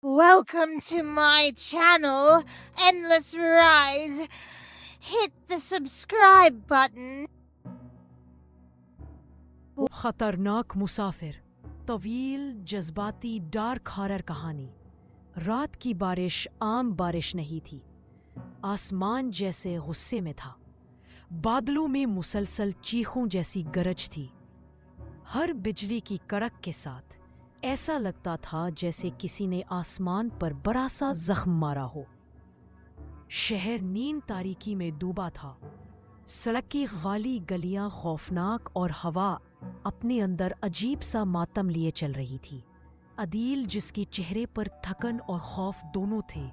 Welcome to my channel, Endless Rise. Hit the subscribe button. खतरनाक मुसाफिर, तवील जज्बाती dark horror कहानी। रात की बारिश आम बारिश नहीं थी। आसमान जैसे गुस्से में था। बादलों में मुसलसल चीखों जैसी गरज थी। हर बिजली की कड़क के साथ ऐसा लगता था जैसे किसी ने आसमान पर बड़ा सा जख्म मारा हो। शहर नींद तारीकी में डूबा था। सड़क की खाली गलियां खौफनाक और हवा अपने अंदर अजीब सा मातम लिए चल रही थी। अदील, जिसके चेहरे पर थकन और खौफ दोनों थे,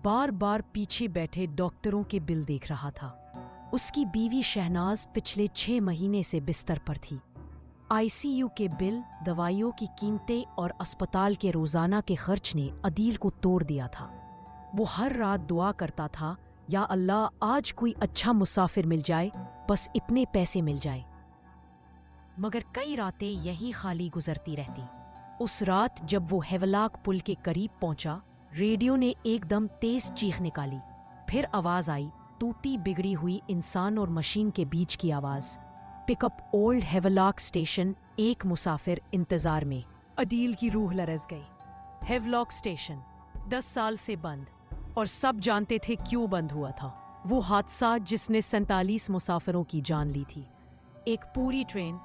बार बार पीछे बैठे डॉक्टरों के बिल देख रहा था। उसकी बीवी शहनाज पिछले 6 महीने से बिस्तर पर थी। आईसीयू के बिल, दवाइयों की कीमतें और अस्पताल के रोजाना के खर्च ने अदील को तोड़ दिया था। वो हर रात दुआ करता था, या अल्लाह, आज कोई अच्छा मुसाफिर मिल जाए, बस इतने पैसे मिल जाए। मगर कई रातें यही खाली गुजरती रहती। उस रात जब वो हेवलाक पुल के करीब पहुंचा, रेडियो ने एकदम तेज चीख निकाली। फिर आवाज आई, टूटी बिगड़ी हुई इंसान और मशीन के बीच की आवाज। पिकअप ओल्ड हेवलाक स्टेशन, एक मुसाफिर इंतजार में। अदील की रूह लरज गई। हेवलॉक स्टेशन 10 साल से बंद, और सब जानते थे क्यों बंद हुआ था। वो हादसा जिसने 47 मुसाफिरों की जान ली थी। एक पूरी ट्रेन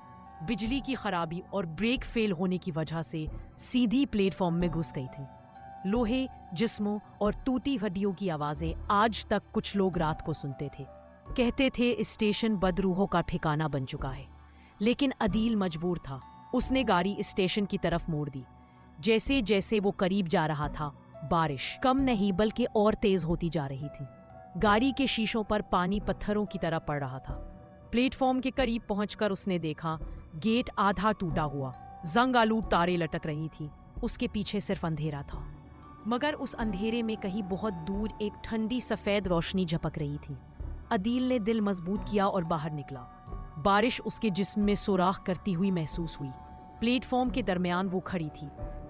बिजली की खराबी और ब्रेक फेल होने की वजह से सीधी प्लेटफॉर्म में घुस गई थी। लोहे, जिस्मों और टूटी हड्डियों की आवाजें आज तक कुछ लोग रात को सुनते थे। कहते थे इस स्टेशन बदरूहों का ठिकाना बन चुका है। लेकिन अदील मजबूर था। उसने गाड़ी स्टेशन की तरफ मोड़ दी। जैसे जैसे वो करीब जा रहा था, बारिश कम नहीं बल्कि और तेज होती जा रही थी। गाड़ी के शीशों पर पानी पत्थरों की तरह पड़ रहा था। प्लेटफॉर्म के करीब पहुंचकर उसने देखा, गेट आधा टूटा हुआ, जंग आलूद तारें लटक रही थी। उसके पीछे सिर्फ अंधेरा था। मगर उस अंधेरे में कहीं बहुत दूर एक ठंडी सफेद रोशनी झपक रही थी। अदील ने दिल मजबूत किया और बाहर निकला। बारिश उसके जिस्म में सुराख करती हुई महसूस हुई। प्लेटफॉर्म के दरमियान वो खड़ी थी,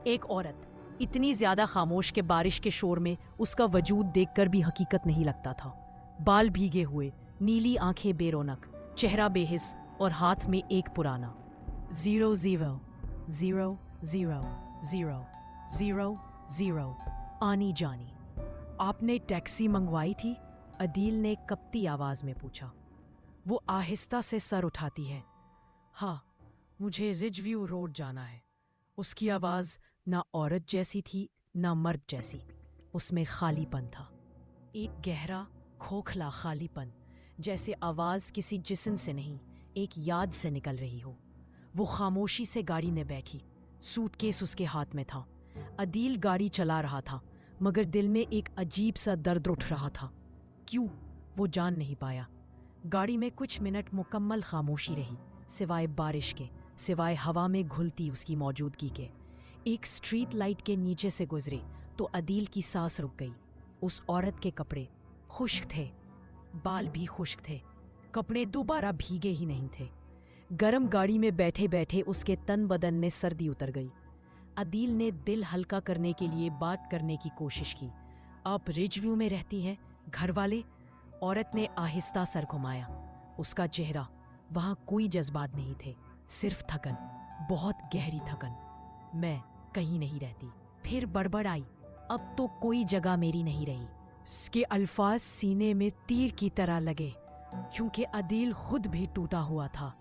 एक औरत, इतनी ज्यादा खामोश कि बारिश के शोर में उसका वजूद देखकर भी हकीकत नहीं लगता था। बाल भीगे हुए, नीली आंखें बेरोनक, चेहरा बेहिस और हाथ में एक पुराना 0 0 0 0 0 0 0 आनी जानी। आपने टैक्सी मंगवाई थी? अदील ने कपती आवाज में पूछा। वो आहिस्ता से सर उठाती है। हाँ, मुझे रिजव्यू रोड जाना है। उसकी आवाज ना औरत जैसी थी ना मर्द जैसी। उसमें खालीपन था, एक गहरा खोखला खालीपन, जैसे आवाज किसी जिस्म से नहीं, एक याद से निकल रही हो। वो खामोशी से गाड़ी में बैठी। सूटकेस उसके हाथ में था। अदील गाड़ी चला रहा था, मगर दिल में एक अजीब सा दर्द उठ रहा था। क्यों, वो जान नहीं पाया। गाड़ी में कुछ मिनट मुकम्मल खामोशी रही, सिवाय बारिश के, सिवाय हवा में घुलती उसकी मौजूदगी के। एक स्ट्रीट लाइट के नीचे से गुजरे तो अदील की सांस रुक गई। उस औरत के कपड़े खुश्क थे, बाल भी खुश्क थे, कपड़े दोबारा भीगे ही नहीं थे। गरम गाड़ी में बैठे बैठे उसके तन बदन में सर्दी उतर गई। अदील ने दिल हल्का करने के लिए बात करने की कोशिश की। आप रिजव्यू में रहती हैं, घर वाले? औरत ने आहिस्ता सर घुमाया। उसका चेहरा, वहां कोई जज्बात नहीं थे, सिर्फ थकन, बहुत गहरी थकन। मैं कहीं नहीं रहती। फिर बड़बड़ाई, अब तो कोई जगह मेरी नहीं रही। इसके अल्फाज सीने में तीर की तरह लगे, क्योंकि अदील खुद भी टूटा हुआ था।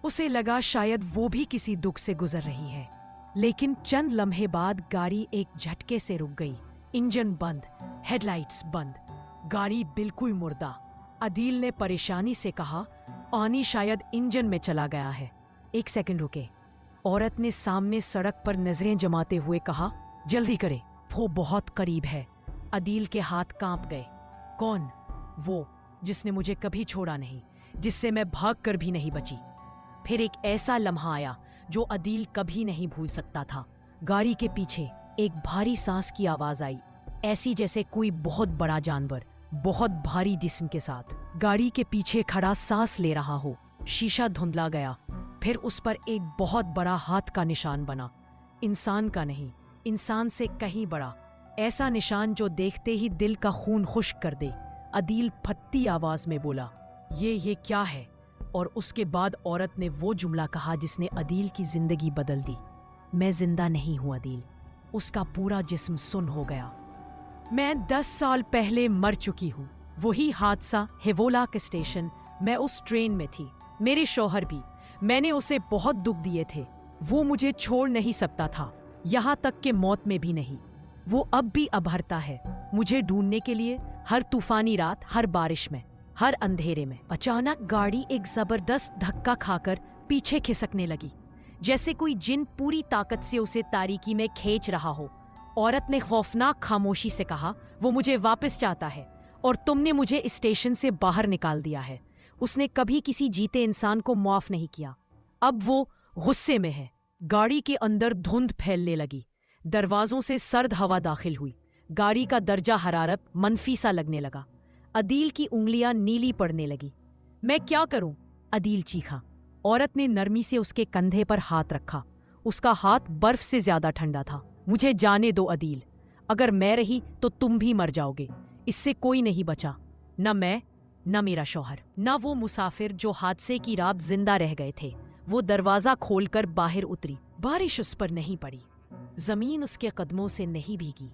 उसे लगा शायद वो भी किसी दुख से गुजर रही है। लेकिन चंद लम्हे बाद गाड़ी एक झटके से रुक गई। इंजन बंद, हेडलाइट्स बंद, गाड़ी बिल्कुल मुर्दा। अदील ने परेशानी से कहा, पानी शायद इंजन में चला गया है। 1 सेकंड रुके। औरत ने सामने सड़क पर नजरें जमाते हुए कहा, जल्दी करे, वो बहुत करीब है। अदील के हाथ कांप गए। कौन? वो जिसने मुझे कभी छोड़ा नहीं, जिससे मैं भाग कर भी नहीं बची। फिर एक ऐसा लम्हा आया जो अदील कभी नहीं भूल सकता था। गाड़ी के पीछे एक भारी सांस की आवाज आई, ऐसी जैसे कोई बहुत बड़ा जानवर बहुत भारी जिस्म के साथ गाड़ी के पीछे खड़ा सांस ले रहा हो। शीशा धुंधला गया। फिर उस पर एक बहुत बड़ा हाथ का निशान बना। इंसान का नहीं, इंसान से कहीं बड़ा, ऐसा निशान जो देखते ही दिल का खून खुश्क कर दे। अदील फटती आवाज में बोला, ये क्या है? और उसके बाद औरत ने वो जुमला कहा जिसने अदील की जिंदगी बदल दी। मैं जिंदा नहीं हूं अदील। उसका पूरा जिस्म सुन्न हो गया। मैं 10 साल पहले मर चुकी हूँ। वही हादसा हेवोलाक स्टेशन, मैं उस ट्रेन में थी, मेरे शौहर भी। मैंने उसे बहुत दुख दिए थे। वो मुझे छोड़ नहीं सकता था, यहाँ तक कि मौत में भी नहीं। वो अब भी अबहरता है मुझे ढूंढने के लिए, हर तूफानी रात, हर बारिश में, हर अंधेरे में। अचानक गाड़ी एक जबरदस्त धक्का खाकर पीछे खिसकने लगी, जैसे कोई जिन पूरी ताकत से उसे तारीकी में खींच रहा हो। औरत ने खौफनाक खामोशी से कहा, वो मुझे वापस चाहता है और तुमने मुझे इस स्टेशन से बाहर निकाल दिया है। उसने कभी किसी जीते इंसान को माफ नहीं किया। अब वो गुस्से में है। गाड़ी के अंदर धुंध फैलने लगी, दरवाजों से सर्द हवा दाखिल हुई। गाड़ी का दर्जा हरारत मनफी सा लगने लगा। अदील की उंगलियां नीली पड़ने लगी। मैं क्या करूं? अदील चीखा। औरत ने नरमी से उसके कंधे पर हाथ रखा। उसका हाथ बर्फ से ज्यादा ठंडा था। मुझे जाने दो अदील, अगर मैं रही तो तुम भी मर जाओगे। इससे कोई नहीं बचा, न मैं, न मेरा शौहर, न वो मुसाफिर जो हादसे की रात जिंदा रह गए थे। वो दरवाजा खोलकर बाहर उतरी। बारिश उस पर नहीं पड़ी, जमीन उसके कदमों से नहीं भीगी,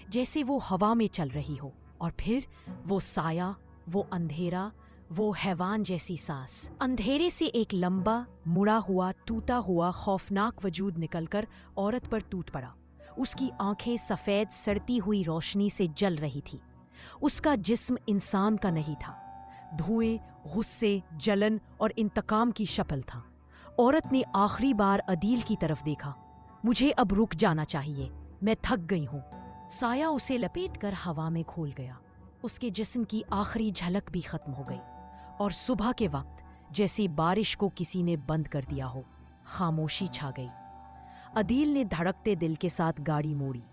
जैसे वो हवा में चल रही हो। और फिर वो साया, वो अंधेरा, वो हैवान जैसी सांस। अंधेरे से एक लंबा, मुड़ा हुआ, टूटा हुआ, खौफनाक वजूद निकलकर औरत पर टूट पड़ा। उसकी आंखें सफेद सड़ती हुई रोशनी से जल रही थी। उसका जिस्म इंसान का नहीं था। धुएं, गुस्से, जलन और इंतकाम की शक्ल था। औरत ने आखिरी बार अदील की तरफ देखा। मुझे अब रुक जाना चाहिए, मैं थक गई हूं। साया उसे लपेटकर हवा में खो गया। उसके जिस्म की आखिरी झलक भी खत्म हो गई और सुबह के वक्त जैसे बारिश को किसी ने बंद कर दिया हो, खामोशी छा गई। अदील ने धड़कते दिल के साथ गाड़ी मोड़ी।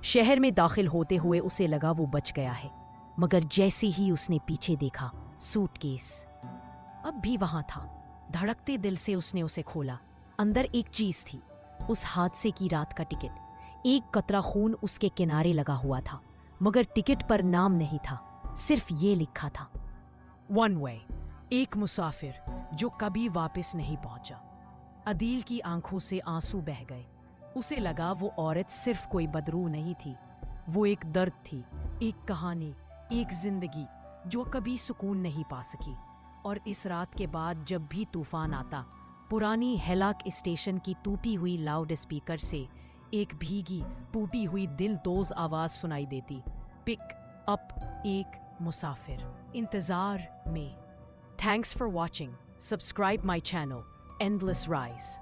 शहर में दाखिल होते हुए उसे लगा वो बच गया है, मगर जैसे ही उसने पीछे देखा, सूटकेस अब भी वहां था। धड़कते दिल से उसने उसे खोला। अंदर एक चीज थी, उस हादसे की रात का टिकट। एक कतरा खून उसके किनारे लगा हुआ था, मगर टिकट पर नाम नहीं था, सिर्फ ये लिखा था, वन वे, एक मुसाफिर जो कभी वापस नहीं पहुंचा। अदील की आंखों से आंसू बह गए। उसे लगा वो औरत सिर्फ कोई बदरू नहीं थी, वो एक दर्द थी, एक कहानी, एक जिंदगी जो कभी सुकून नहीं पा सकी। और इस रात के बाद जब भी तूफान आता, पुरानी हेलाक स्टेशन की टूटी हुई लाउड स्पीकर से एक भीगी, टूटी हुई दिल-दोज आवाज सुनाई देती, पिक अप एक मुसाफिर, इंतजार में। Thanks for watching. Subscribe my channel endless rise.